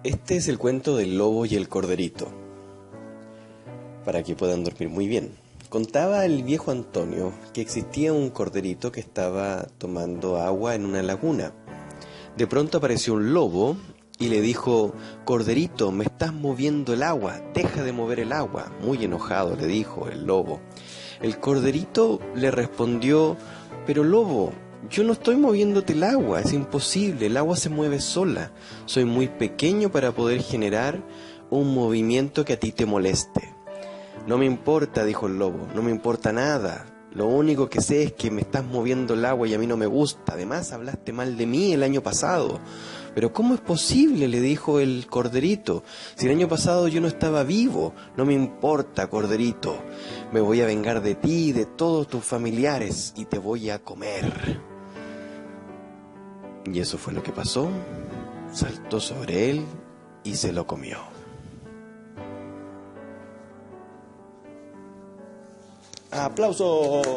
Este es el cuento del lobo y el corderito, para que puedan dormir muy bien. Contaba el viejo Antonio que existía un corderito que estaba tomando agua en una laguna. De pronto apareció un lobo y le dijo: «Corderito, me estás moviendo el agua, deja de mover el agua». Muy enojado le dijo el lobo. El corderito le respondió: «Pero lobo, yo no estoy moviéndote el agua, es imposible, el agua se mueve sola. Soy muy pequeño para poder generar un movimiento que a ti te moleste». «No me importa», dijo el lobo, «no me importa nada. Lo único que sé es que me estás moviendo el agua y a mí no me gusta. Además, hablaste mal de mí el año pasado». «¿Pero cómo es posible?», le dijo el corderito. «Si el año pasado yo no estaba vivo». «No me importa, corderito. Me voy a vengar de ti y de todos tus familiares y te voy a comer». Y eso fue lo que pasó. Saltó sobre él y se lo comió. ¡Aplausos!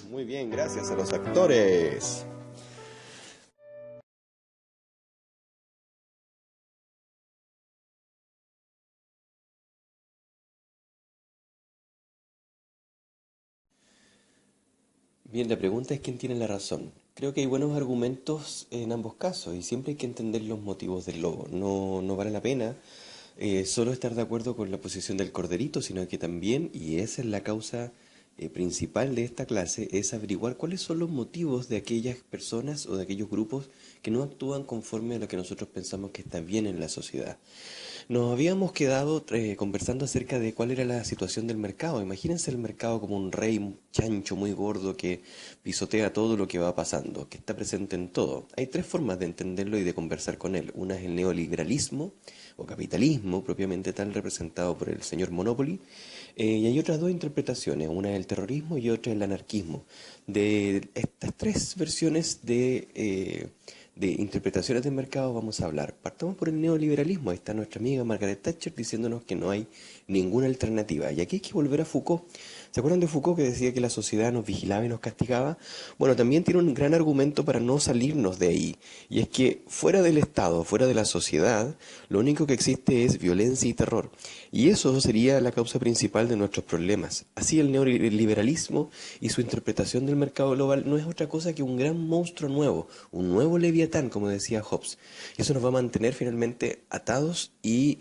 Muy bien, gracias a los actores. Bien, la pregunta es quién tiene la razón. Creo que hay buenos argumentos en ambos casos y siempre hay que entender los motivos del lobo. No vale la pena solo estar de acuerdo con la posición del corderito, sino que también, y esa es la causa principal de esta clase, es averiguar cuáles son los motivos de aquellas personas o de aquellos grupos que no actúan conforme a lo que nosotros pensamos que está bien en la sociedad. Nos habíamos quedado conversando acerca de cuál era la situación del mercado. Imagínense el mercado como un rey un chancho muy gordo que pisotea todo lo que va pasando, que está presente en todo. Hay tres formas de entenderlo y de conversar con él. Una es el neoliberalismo o capitalismo, propiamente tal, representado por el señor Monopoly. Y hay otras dos interpretaciones, una es el terrorismo y otra es el anarquismo. De estas tres versiones de interpretaciones del mercado vamos a hablar. Partamos por el neoliberalismo. Ahí está nuestra amiga Margaret Thatcher diciéndonos que no hay ninguna alternativa. Y aquí hay que volver a Foucault. ¿Se acuerdan de Foucault que decía que la sociedad nos vigilaba y nos castigaba? Bueno, también tiene un gran argumento para no salirnos de ahí. Y es que fuera del Estado, fuera de la sociedad, lo único que existe es violencia y terror. Y eso sería la causa principal de nuestros problemas. Así el neoliberalismo y su interpretación del mercado global no es otra cosa que un gran monstruo nuevo, un nuevo leviatán, como decía Hobbes. Y eso nos va a mantener finalmente atados y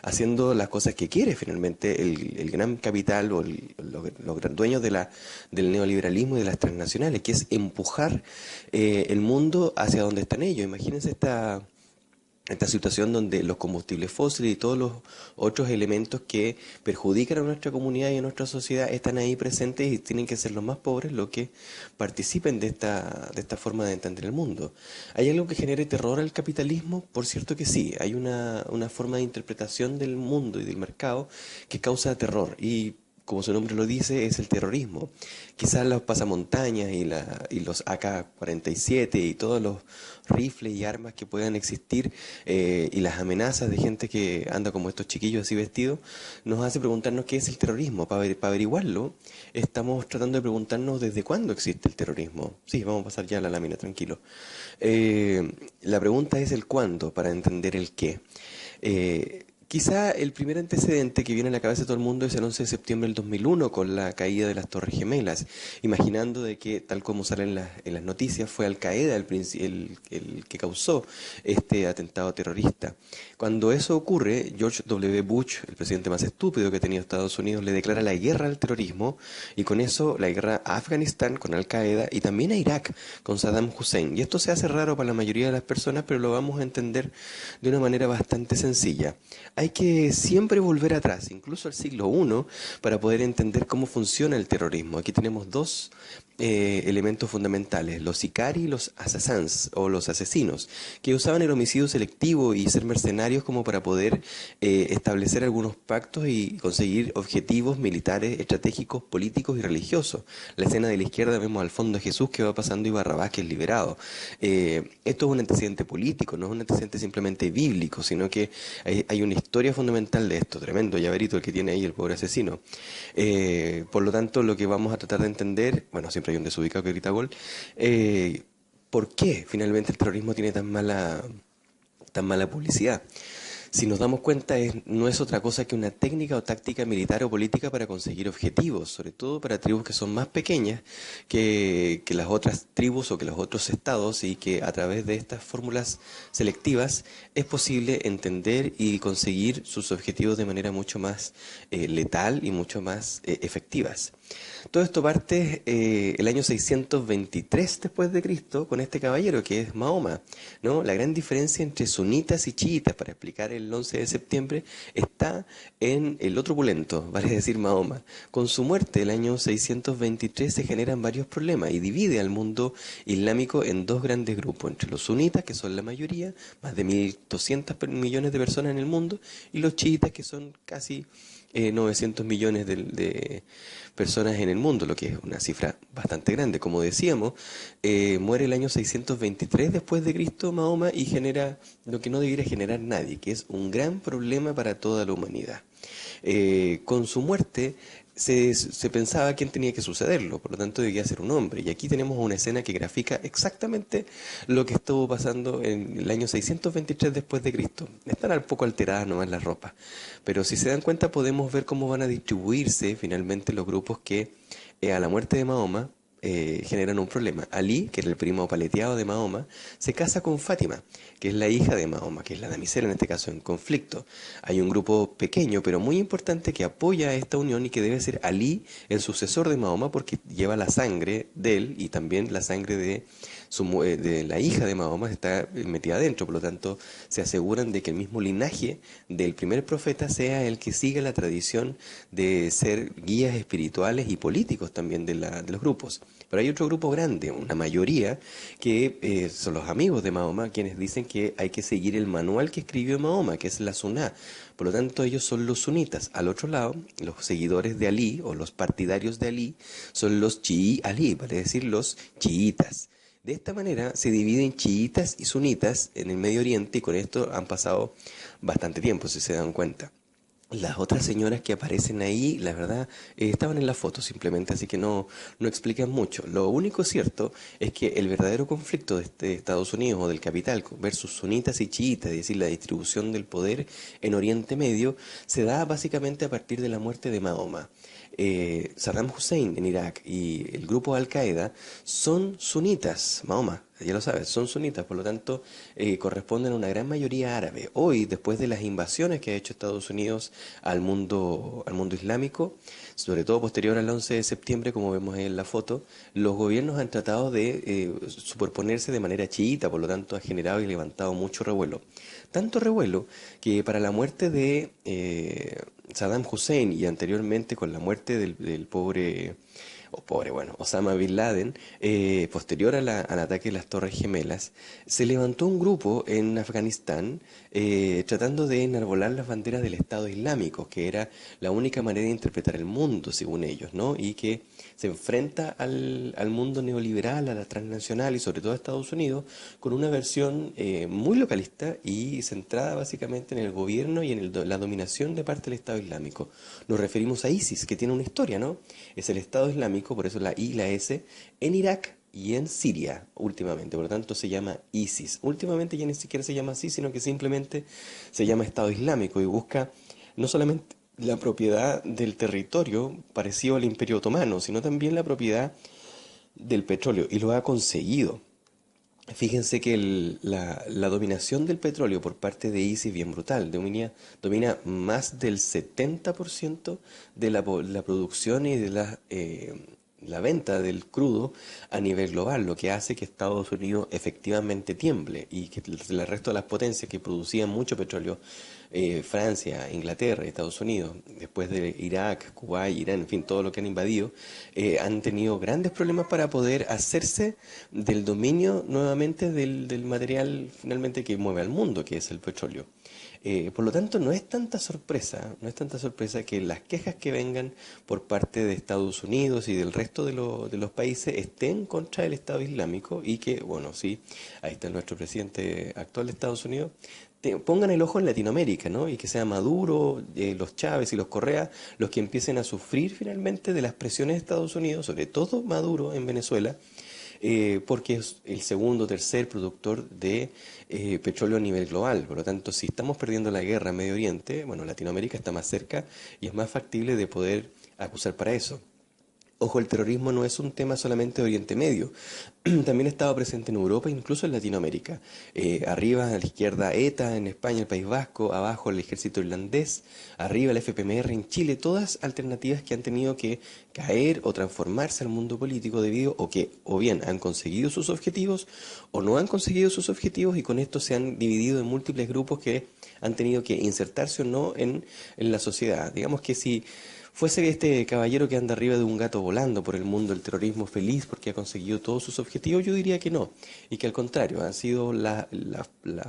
haciendo las cosas que quiere finalmente el gran capital o los dueños del neoliberalismo y de las transnacionales, que es empujar el mundo hacia donde están ellos. Imagínense esta situación donde los combustibles fósiles y todos los otros elementos que perjudican a nuestra comunidad y a nuestra sociedad están ahí presentes y tienen que ser los más pobres los que participen de esta forma de entender el mundo. ¿Hay algo que genere terror al capitalismo? Por cierto que sí, hay una forma de interpretación del mundo y del mercado que causa terror y como su nombre lo dice, es el terrorismo. Quizás los pasamontañas y los AK-47 y todos los rifles y armas que puedan existir y las amenazas de gente que anda como estos chiquillos así vestidos, nos hace preguntarnos qué es el terrorismo. Para averiguarlo, estamos tratando de preguntarnos desde cuándo existe el terrorismo. Sí, vamos a pasar ya a la lámina, tranquilo. La pregunta es el cuándo para entender el qué. Quizá el primer antecedente que viene a la cabeza de todo el mundo es el 11 de septiembre del 2001 con la caída de las Torres Gemelas, imaginando de que, tal como sale en las noticias, fue Al Qaeda el que causó este atentado terrorista. Cuando eso ocurre, George W. Bush, el presidente más estúpido que ha tenido Estados Unidos, le declara la guerra al terrorismo y con eso la guerra a Afganistán con Al Qaeda y también a Irak con Saddam Hussein. Y esto se hace raro para la mayoría de las personas, pero lo vamos a entender de una manera bastante sencilla. Hay que siempre volver atrás, incluso al siglo I, para poder entender cómo funciona el terrorismo. Aquí tenemos dos elementos fundamentales, los sicari y los assassins, o los asesinos, que usaban el homicidio selectivo y ser mercenarios como para poder establecer algunos pactos y conseguir objetivos militares, estratégicos, políticos y religiosos. La escena de la izquierda vemos al fondo a Jesús que va pasando y Barrabás que es liberado. Esto es un antecedente político, no es un antecedente simplemente bíblico, sino que hay una historia fundamental de esto, tremendo llaverito el que tiene ahí el pobre asesino. Por lo tanto, lo que vamos a tratar de entender, bueno, siempre hay un desubicado que grita gol, ¿por qué finalmente el terrorismo tiene tan mala tan mala publicidad. Si nos damos cuenta, no es otra cosa que una técnica o táctica militar o política para conseguir objetivos, sobre todo para tribus que son más pequeñas que las otras tribus o que los otros estados, y que a través de estas fórmulas selectivas es posible entender y conseguir sus objetivos de manera mucho más letal y mucho más efectivas. Todo esto parte el año 623 después de Cristo con este caballero que es Mahoma, ¿no? La gran diferencia entre sunitas y chiitas, para explicar el 11 de septiembre, está en el otro opulento, vale decir Mahoma. Con su muerte el año 623 se generan varios problemas y divide al mundo islámico en dos grandes grupos, entre los sunitas, que son la mayoría, más de 1.200 millones de personas en el mundo, y los chiitas, que son casi 900 millones de personas en el mundo, lo que es una cifra bastante grande. Como decíamos, muere el año 623 después de Cristo Mahoma y genera lo que no debiera generar nadie, que es un gran problema para toda la humanidad. Con su muerte se pensaba quién tenía que sucederlo, por lo tanto debía ser un hombre. Y aquí tenemos una escena que grafica exactamente lo que estuvo pasando en el año 623 después de Cristo. Están un poco alteradas nomás las ropas, pero si se dan cuenta podemos ver cómo van a distribuirse finalmente los grupos que a la muerte de Mahoma generan un problema. Ali, que era el primo paleteado de Mahoma, se casa con Fátima, que es la hija de Mahoma, que es la damisela en este caso en conflicto. Hay un grupo pequeño pero muy importante que apoya esta unión y que debe ser Ali el sucesor de Mahoma porque lleva la sangre de él y también la sangre de la hija de Mahoma está metida adentro, por lo tanto se aseguran de que el mismo linaje del primer profeta sea el que siga la tradición de ser guías espirituales y políticos también de los grupos. Pero hay otro grupo grande, una mayoría, que son los amigos de Mahoma, quienes dicen que hay que seguir el manual que escribió Mahoma, que es la Suná. Por lo tanto, ellos son los sunitas. Al otro lado, los seguidores de Ali o los partidarios de Ali son los chií Ali, vale decir los chiitas. De esta manera se dividen chiitas y sunitas en el Medio Oriente y con esto han pasado bastante tiempo, si se dan cuenta. Las otras señoras que aparecen ahí, la verdad, estaban en la foto simplemente, así que no explican mucho. Lo único cierto es que el verdadero conflicto de Estados Unidos o del capital versus sunitas y chiitas, es decir, la distribución del poder en Oriente Medio, se da básicamente a partir de la muerte de Mahoma. Saddam Hussein en Irak y el grupo Al-Qaeda son sunitas, Mahoma, ya lo sabes, son sunitas, por lo tanto corresponden a una gran mayoría árabe. Hoy, después de las invasiones que ha hecho Estados Unidos al mundo islámico, sobre todo posterior al 11 de septiembre, como vemos en la foto, los gobiernos han tratado de superponerse de manera chiita, por lo tanto ha generado y levantado mucho revuelo. Tanto revuelo que para la muerte de Saddam Hussein y anteriormente con la muerte del pobre, bueno, Osama Bin Laden, posterior al ataque de las Torres Gemelas, se levantó un grupo en Afganistán tratando de enarbolar las banderas del Estado Islámico, que era la única manera de interpretar el mundo, según ellos, ¿no? Y que se enfrenta al mundo neoliberal, a la transnacional y sobre todo a Estados Unidos, con una versión muy localista y centrada básicamente en el gobierno y en la dominación de parte del Estado Islámico. Nos referimos a ISIS, que tiene una historia, ¿no? Es el Estado Islámico, por eso la I y la S, en Irak y en Siria últimamente, por lo tanto se llama ISIS. Últimamente ya ni siquiera se llama así, sino que simplemente se llama Estado Islámico y busca no solamente la propiedad del territorio parecido al Imperio Otomano, sino también la propiedad del petróleo, y lo ha conseguido. Fíjense que la dominación del petróleo por parte de ISIS es bien brutal, domina más del 70% de la producción y de la venta del crudo a nivel global, lo que hace que Estados Unidos efectivamente tiemble y que el resto de las potencias que producían mucho petróleo, Francia, Inglaterra, Estados Unidos, después de Irak, Kuwait, Irán, en fin, todo lo que han invadido, han tenido grandes problemas para poder hacerse del dominio nuevamente del material finalmente que mueve al mundo, que es el petróleo. Por lo tanto, no es tanta sorpresa que las quejas que vengan por parte de Estados Unidos y del resto de los países estén contra el Estado Islámico y que, bueno, sí, ahí está nuestro presidente actual de Estados Unidos, pongan el ojo en Latinoamérica, ¿no? Y que sea Maduro, los Chávez y los Correa los que empiecen a sufrir finalmente de las presiones de Estados Unidos, sobre todo Maduro en Venezuela, porque es el segundo o tercer productor de petróleo a nivel global. Por lo tanto, si estamos perdiendo la guerra en Medio Oriente, bueno, Latinoamérica está más cerca y es más factible de poder acusar para eso. Ojo, el terrorismo no es un tema solamente de Oriente Medio, también estaba presente en Europa, incluso en Latinoamérica. Arriba a la izquierda ETA en España, el País Vasco, abajo el ejército irlandés, arriba el FPMR en Chile, todas alternativas que han tenido que caer o transformarse al mundo político debido o que o bien han conseguido sus objetivos o no han conseguido sus objetivos y con esto se han dividido en múltiples grupos que han tenido que insertarse o no en la sociedad. Digamos que si fuese este caballero que anda arriba de un gato volando por el mundo del terrorismo feliz porque ha conseguido todos sus objetivos, yo diría que no. Y que al contrario, ha sido la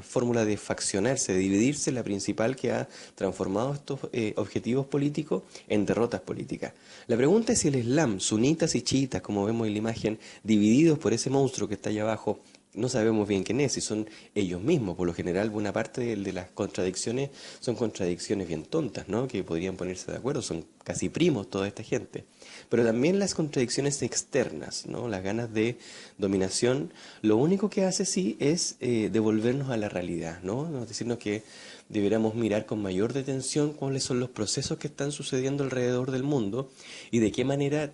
fórmula de faccionarse, de dividirse, la principal que ha transformado estos objetivos políticos en derrotas políticas. La pregunta es si el Islam, sunitas y chiitas, como vemos en la imagen, divididos por ese monstruo que está allá abajo, no sabemos bien quién es, si son ellos mismos. Por lo general, buena parte de las contradicciones son contradicciones bien tontas, ¿no? Que podrían ponerse de acuerdo, son casi primos toda esta gente. Pero también las contradicciones externas, ¿no? Las ganas de dominación, lo único que hace sí es devolvernos a la realidad, ¿no? Decirnos que deberíamos mirar con mayor detención cuáles son los procesos que están sucediendo alrededor del mundo y de qué manera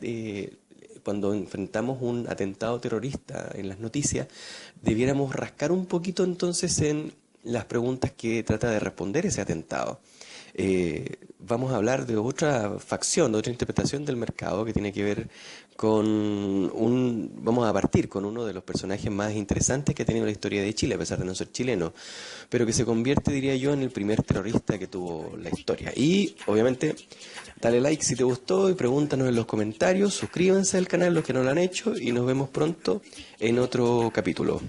cuando enfrentamos un atentado terrorista en las noticias, debiéramos rascar un poquito entonces en las preguntas que trata de responder ese atentado. Vamos a hablar de otra facción, de otra interpretación del mercado que tiene que ver con vamos a partir con uno de los personajes más interesantes que ha tenido la historia de Chile, a pesar de no ser chileno, pero que se convierte, diría yo, en el primer terrorista que tuvo la historia. Y, obviamente, dale like si te gustó y pregúntanos en los comentarios, suscríbanse al canal los que no lo han hecho y nos vemos pronto en otro capítulo.